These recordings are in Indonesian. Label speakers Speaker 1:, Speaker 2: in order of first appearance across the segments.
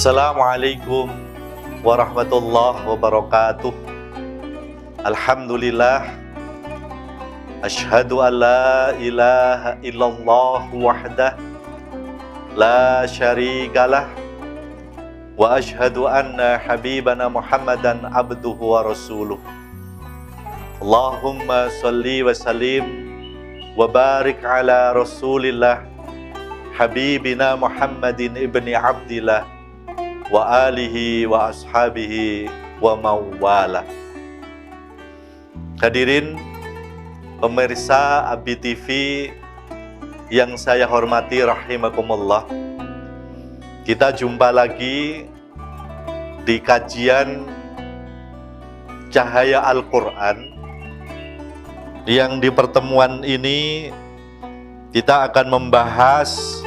Speaker 1: Assalamualaikum warahmatullahi wabarakatuh. Alhamdulillah, asyhadu an la ilaha illallah wahdah la syarikalah, wa asyhadu anna habibana Muhammadan abduhu wa rasuluh. Allahumma sholli wa sallim wa barik ala rasulillah habibina Muhammadin ibni Abdillah wa alihi wa ashabihi wa mawala. Hadirin pemirsa Abi TV yang saya hormati rahimakumullah, kita jumpa lagi di kajian Cahaya Al-Quran, yang di pertemuan ini kita akan membahas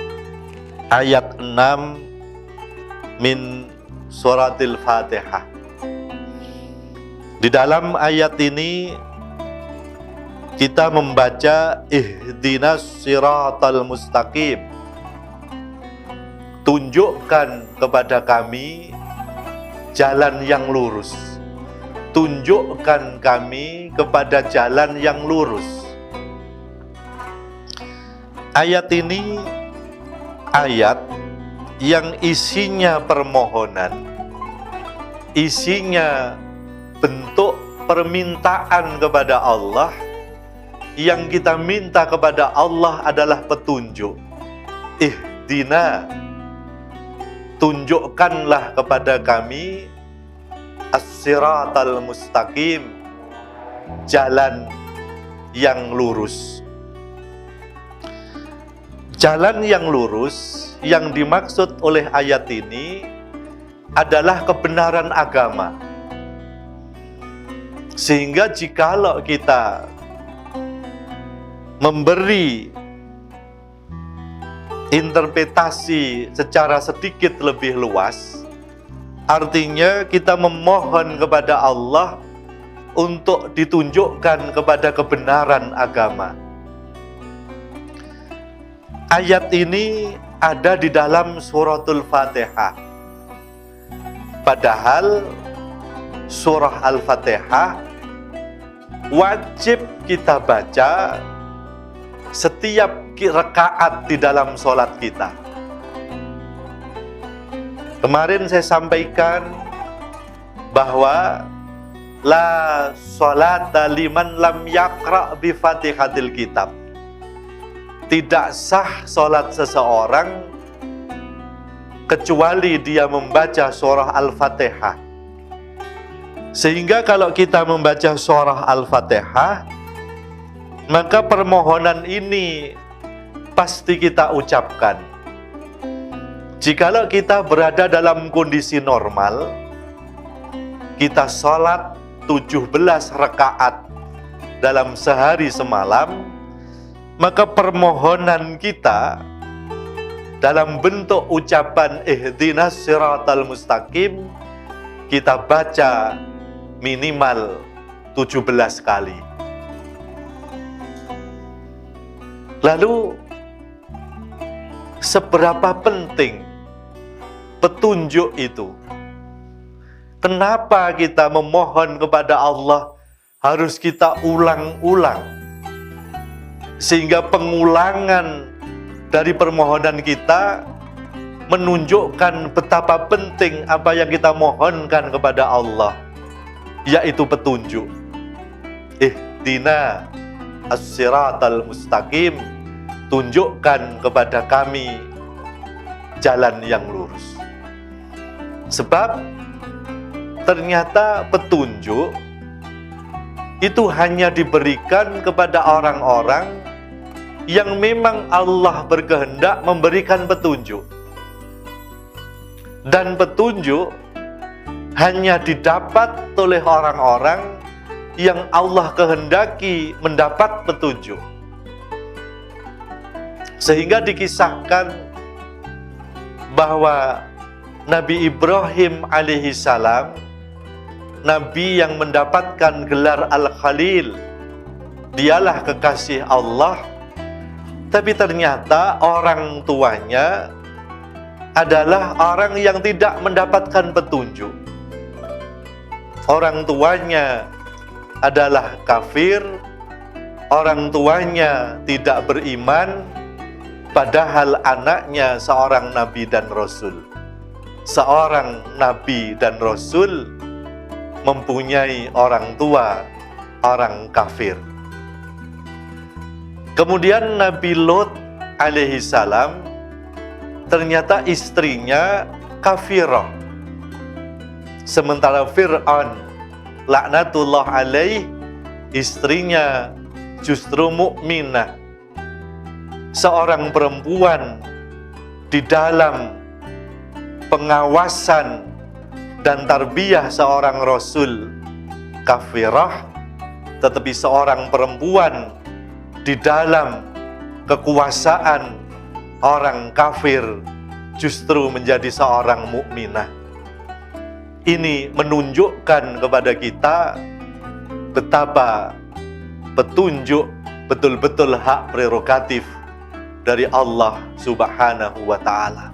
Speaker 1: ayat 6 min suratil Fatihah. Di dalam ayat ini kita membaca ihdinas siratal mustaqim, tunjukkan kepada kami jalan yang lurus. Tunjukkan kami kepada jalan yang lurus. Ayat ini ayat yang isinya permohonan, isinya bentuk permintaan kepada Allah. Yang kita minta kepada Allah adalah petunjuk. Ihdina, tunjukkanlah kepada kami as-siratal mustaqim, jalan yang lurus. Jalan yang lurus yang dimaksud oleh ayat ini adalah kebenaran agama. Sehingga jikalau kita memberi interpretasi secara sedikit lebih luas, artinya kita memohon kepada Allah untuk ditunjukkan kepada kebenaran agama. Ayat ini ada di dalam suratul Fatihah. Padahal surah Al-Fatihah wajib kita baca setiap rakaat di dalam sholat kita. Kemarin saya sampaikan bahwa la sholata liman lam yaqra' bi fatihatil kitab. Tidak sah sholat seseorang kecuali dia membaca surah Al-Fatihah. Sehingga kalau kita membaca surah Al-Fatihah, maka permohonan ini pasti kita ucapkan. Jikalau kita berada dalam kondisi normal, kita sholat 17 rakaat dalam sehari semalam, maka permohonan kita dalam bentuk ucapan ihdinas siratal mustaqim kita baca minimal 17 kali. Lalu seberapa penting petunjuk itu? Kenapa kita memohon kepada Allah harus kita ulang-ulang? Sehingga pengulangan dari permohonan kita menunjukkan betapa penting apa yang kita mohonkan kepada Allah, yaitu petunjuk. Ihdina as-siratal mustaqim, tunjukkan kepada kami jalan yang lurus. Sebab ternyata petunjuk itu hanya diberikan kepada orang-orang yang memang Allah berkehendak memberikan petunjuk. Dan petunjuk hanya didapat oleh orang-orang yang Allah kehendaki mendapat petunjuk. Sehingga dikisahkan bahwa Nabi Ibrahim alaihissalam, Nabi yang mendapatkan gelar Al-Khalil, dialah kekasih Allah. Tapi ternyata orang tuanya adalah orang yang tidak mendapatkan petunjuk. Orang tuanya adalah kafir, orang tuanya tidak beriman, padahal anaknya seorang nabi dan rasul. Seorang nabi dan rasul mempunyai orang tua, orang kafir. Kemudian Nabi Lot alaihi salam, ternyata istrinya kafirah. Sementara Fir'aun laknatullah alaih, istrinya justru mukminah. Seorang perempuan di dalam pengawasan dan tarbiyah seorang rasul kafirah, tetapi seorang perempuan di dalam kekuasaan orang kafir justru menjadi seorang mukminah. Ini menunjukkan kepada kita betapa petunjuk betul-betul hak prerogatif dari Allah Subhanahu wa Ta'ala.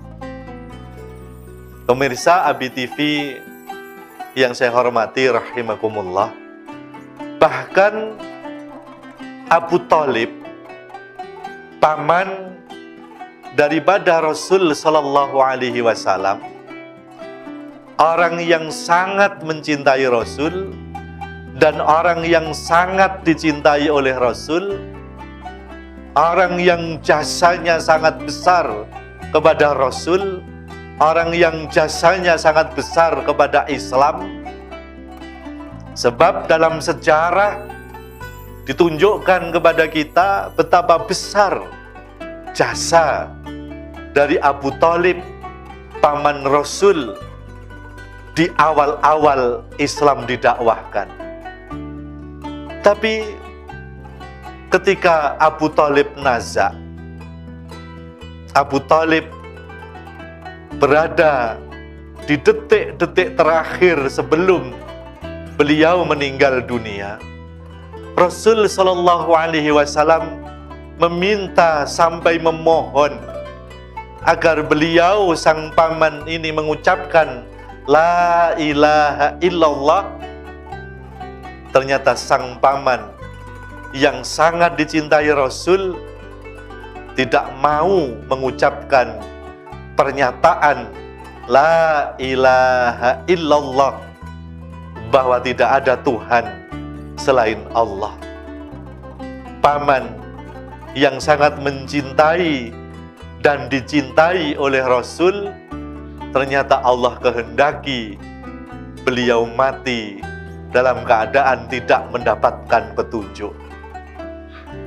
Speaker 1: Pemirsa Abi TV yang saya hormati rahimakumullah, bahkan Abu Thalib, paman daripada Rasul Sallallahu Alaihi Wasallam, orang yang sangat mencintai Rasul dan orang yang sangat dicintai oleh Rasul, orang yang jasanya sangat besar kepada Rasul, orang yang jasanya sangat besar kepada Islam. Sebab dalam sejarah ditunjukkan kepada kita betapa besar jasa dari Abu Thalib, paman Rasul, di awal-awal Islam didakwahkan. Tapi ketika Abu Thalib nazak, Abu Thalib berada di detik-detik terakhir sebelum beliau meninggal dunia, Rasul Shallallahu Alaihi Wasallam meminta sampai memohon agar beliau sang paman ini mengucapkan La ilaha illallah. Ternyata sang paman yang sangat dicintai Rasul tidak mau mengucapkan pernyataan La ilaha illallah, bahwa tidak ada Tuhan selain Allah. Paman yang sangat mencintai dan dicintai oleh Rasul, ternyata Allah kehendaki beliau mati dalam keadaan tidak mendapatkan petunjuk.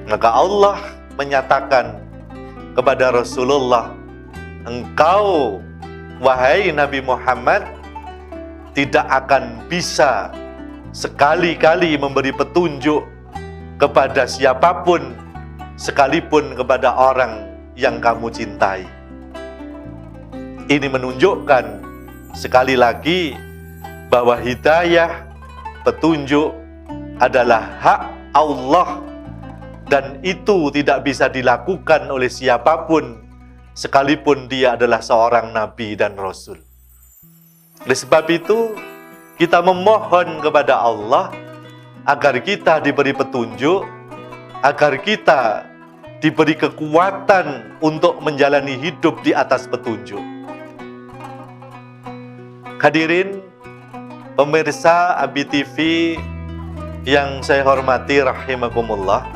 Speaker 1: Maka Allah menyatakan kepada Rasulullah, engkau wahai Nabi Muhammad tidak akan bisa sekali-kali memberi petunjuk kepada siapapun, sekalipun kepada orang yang kamu cintai. Ini menunjukkan sekali lagi bahwa hidayah, petunjuk adalah hak Allah, dan itu tidak bisa dilakukan oleh siapapun, sekalipun dia adalah seorang nabi dan rasul. Oleh sebab itu, kita memohon kepada Allah agar kita diberi petunjuk, agar kita diberi kekuatan untuk menjalani hidup di atas petunjuk. Hadirin pemirsa Abi TV yang saya hormati rahimakumullah,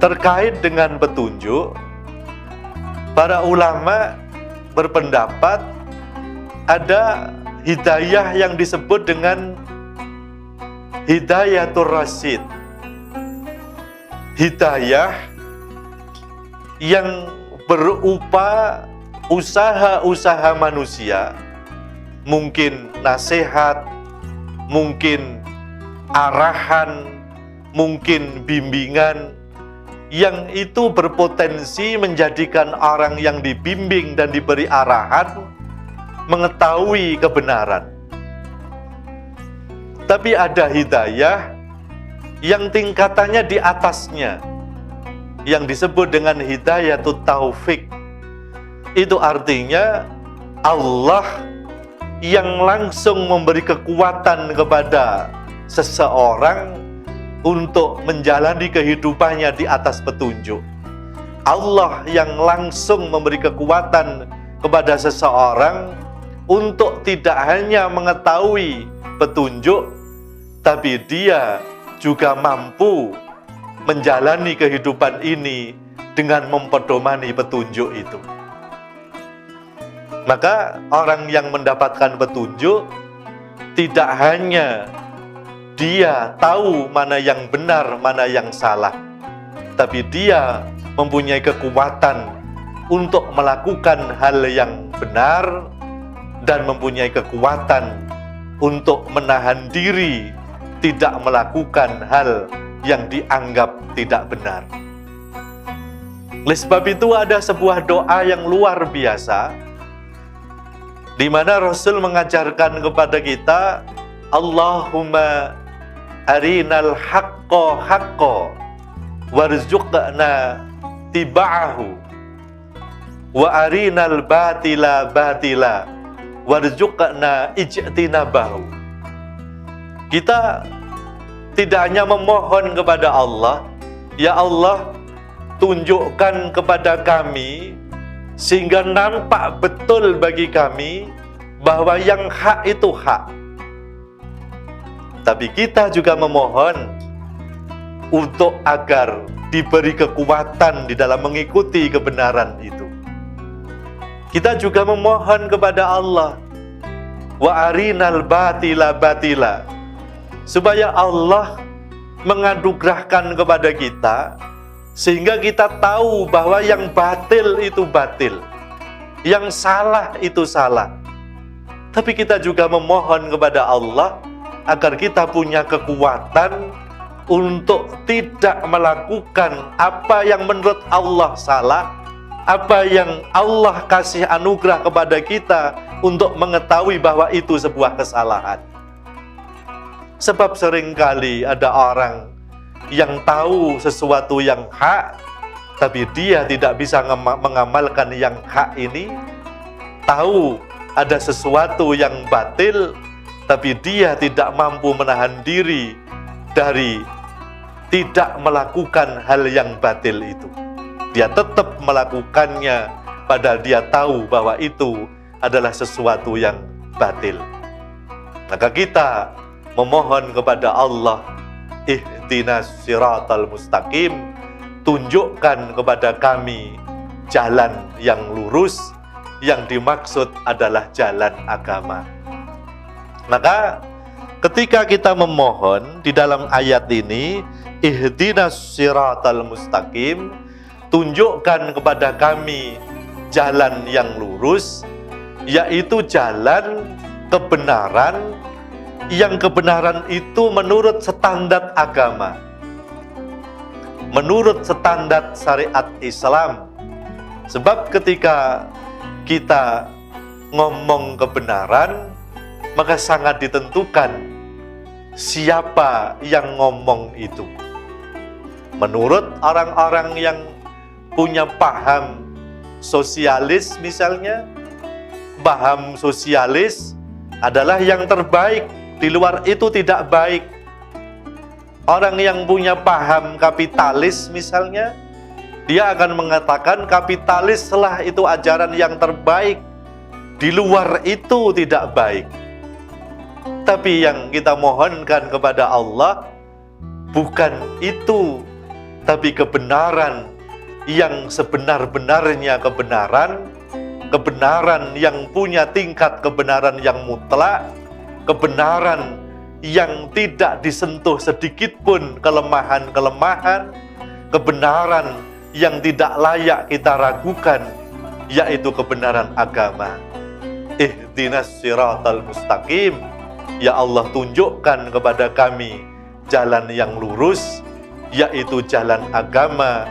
Speaker 1: terkait dengan petunjuk, para ulama berpendapat ada hidayah yang disebut dengan hidayatul rasyid. Hidayah yang berupa usaha-usaha manusia, mungkin nasihat, mungkin arahan, mungkin bimbingan, yang itu berpotensi menjadikan orang yang dibimbing dan diberi arahan mengetahui kebenaran. Tapi ada hidayah yang tingkatannya di atasnya, yang disebut dengan hidayatut taufik. Itu artinya Allah yang langsung memberi kekuatan kepada seseorang untuk menjalani kehidupannya di atas petunjuk. Allah yang langsung memberi kekuatan kepada seseorang untuk tidak hanya mengetahui petunjuk, tapi dia juga mampu menjalani kehidupan ini dengan mempedomani petunjuk itu. Maka orang yang mendapatkan petunjuk tidak hanya dia tahu mana yang benar, mana yang salah, tapi dia mempunyai kekuatan untuk melakukan hal yang benar dan mempunyai kekuatan untuk menahan diri tidak melakukan hal yang dianggap tidak benar. Oleh sebab itu ada sebuah doa yang luar biasa di mana Rasul mengajarkan kepada kita, Allahumma arinal haqqo haqqo warzuqna tiba'ahu wa arinal batila batila warzuqna ijtinabahu. Kita tidak hanya memohon kepada Allah, ya Allah, tunjukkan kepada kami sehingga nampak betul bagi kami bahwa yang hak itu hak. Tapi kita juga memohon untuk agar diberi kekuatan di dalam mengikuti kebenaran itu. Kita juga memohon kepada Allah, wa arinal batila batila, supaya Allah menganugerahkan kepada kita sehingga kita tahu bahwa yang batil itu batil, yang salah itu salah. Tapi kita juga memohon kepada Allah agar kita punya kekuatan untuk tidak melakukan apa yang menurut Allah salah, apa yang Allah kasih anugerah kepada kita untuk mengetahui bahwa itu sebuah kesalahan. Sebab seringkali ada orang yang tahu sesuatu yang hak, tapi dia tidak bisa mengamalkan yang hak ini. Tahu ada sesuatu yang batil, tapi dia tidak mampu menahan diri dari tidak melakukan hal yang batil itu. Dia tetap melakukannya, padahal dia tahu bahwa itu adalah sesuatu yang batil. Maka kita memohon kepada Allah, ihdinas siratal mustaqim, tunjukkan kepada kami jalan yang lurus, yang dimaksud adalah jalan agama. Maka ketika kita memohon di dalam ayat ini, ihdinas siratal mustaqim, tunjukkan kepada kami jalan yang lurus, yaitu jalan kebenaran, yang kebenaran itu menurut standar agama, menurut standar syariat Islam. Sebab ketika kita ngomong kebenaran, maka sangat ditentukan siapa yang ngomong itu. Menurut orang-orang yang punya paham sosialis misalnya, paham sosialis adalah yang terbaik, di luar itu tidak baik. Orang yang punya paham kapitalis misalnya, dia akan mengatakan kapitalislah itu ajaran yang terbaik, di luar itu tidak baik. Tapi yang kita mohonkan kepada Allah bukan itu, tapi kebenaran yang sebenar-benarnya kebenaran, kebenaran yang punya tingkat kebenaran yang mutlak, kebenaran yang tidak disentuh sedikit pun kelemahan-kelemahan, kebenaran yang tidak layak kita ragukan, yaitu kebenaran agama. Ihdinas siratal mustaqim, ya Allah, tunjukkan kepada kami jalan yang lurus, yaitu jalan agama.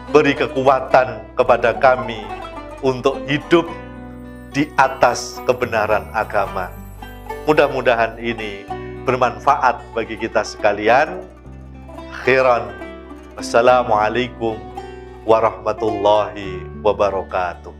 Speaker 1: Beri kekuatan kepada kami untuk hidup di atas kebenaran agama. Mudah-mudahan ini bermanfaat bagi kita sekalian. Khairan. Wassalamualaikum warahmatullahi wabarakatuh.